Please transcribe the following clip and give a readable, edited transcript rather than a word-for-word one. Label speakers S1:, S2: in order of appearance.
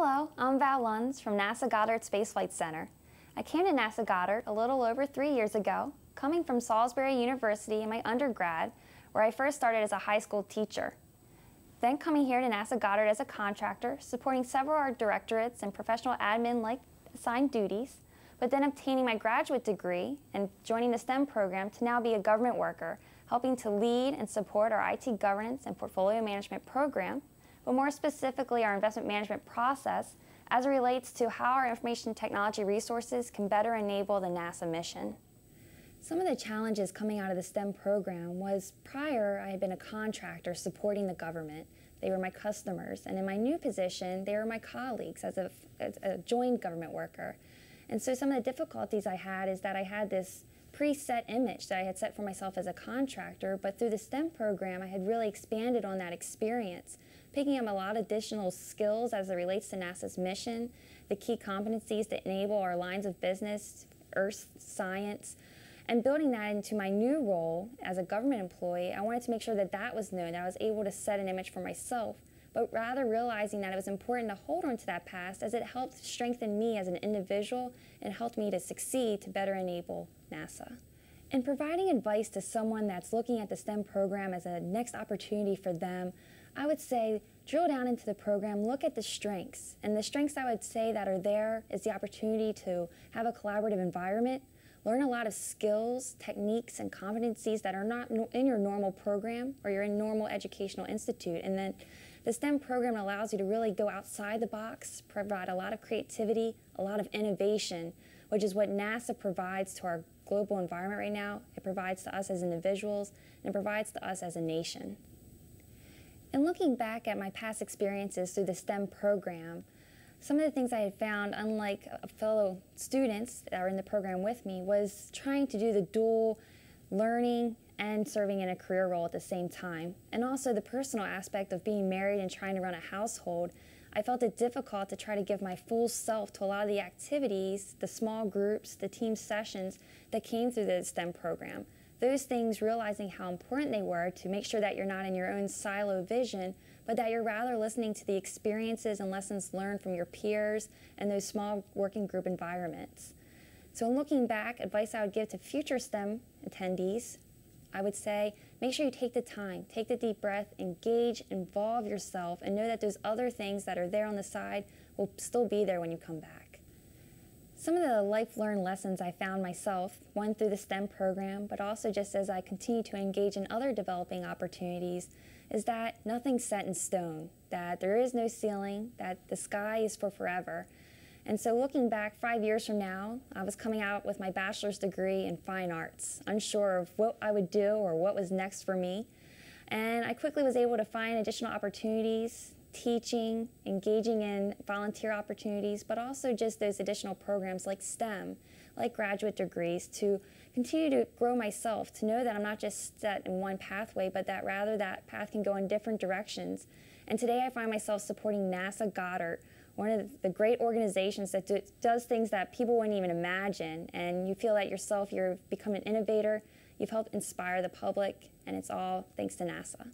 S1: Hello, I'm Val Lunz from NASA Goddard Space Flight Center. I came to NASA Goddard a little over 3 years ago, coming from Salisbury University in my undergrad, where I first started as a high school teacher. Then coming here to NASA Goddard as a contractor, supporting several art directorates and professional admin-like assigned duties, but then obtaining my graduate degree and joining the STEM program to now be a government worker, helping to lead and support our IT governance and portfolio management program, but more specifically our investment management process as it relates to how our information technology resources can better enable the NASA mission. Some of the challenges coming out of the STEM program was prior I had been a contractor supporting the government. They were my customers, and in my new position they were my colleagues as a joint government worker. And so some of the difficulties I had is that I had this preset image that I had set for myself as a contractor, but through the STEM program I had really expanded on that experience, picking up a lot of additional skills as it relates to NASA's mission, the key competencies that enable our lines of business, earth science, and building that into my new role as a government employee. I wanted to make sure that that was known, that I was able to set an image for myself, but rather realizing that it was important to hold on to that past as it helped strengthen me as an individual and helped me to succeed to better enable NASA. In providing advice to someone that's looking at the STEM program as a next opportunity for them, I would say drill down into the program, look at the strengths. And the strengths I would say that are there is the opportunity to have a collaborative environment, learn a lot of skills, techniques, and competencies that are not in your normal program or your normal educational institute. And then the STEM program allows you to really go outside the box, provide a lot of creativity, a lot of innovation, which is what NASA provides to our global environment right now. It provides to us as individuals, and it provides to us as a nation. And looking back at my past experiences through the STEM program, some of the things I had found, unlike fellow students that are in the program with me, was trying to do the dual learning and serving in a career role at the same time. And also the personal aspect of being married and trying to run a household. I felt it difficult to try to give my full self to a lot of the activities, the small groups, the team sessions that came through the STEM program. Those things, realizing how important they were to make sure that you're not in your own silo vision, but that you're rather listening to the experiences and lessons learned from your peers and those small working group environments. So in looking back, advice I would give to future STEM attendees, I would say make sure you take the time, take the deep breath, engage, involve yourself, and know that those other things that are there on the side will still be there when you come back. Some of the life-learned lessons I found myself, one through the STEM program, but also just as I continue to engage in other developing opportunities, is that nothing's set in stone, that there is no ceiling, that the sky is for forever. And so looking back 5 years from now, I was coming out with my bachelor's degree in fine arts, unsure of what I would do or what was next for me. And I quickly was able to find additional opportunities, teaching, engaging in volunteer opportunities, but also just those additional programs like STEM, like graduate degrees, to continue to grow myself, to know that I'm not just set in one pathway, but that rather that path can go in different directions. And today I find myself supporting NASA Goddard, one of the great organizations that does things that people wouldn't even imagine, and you feel that yourself, you've become an innovator, you've helped inspire the public, and it's all thanks to NASA.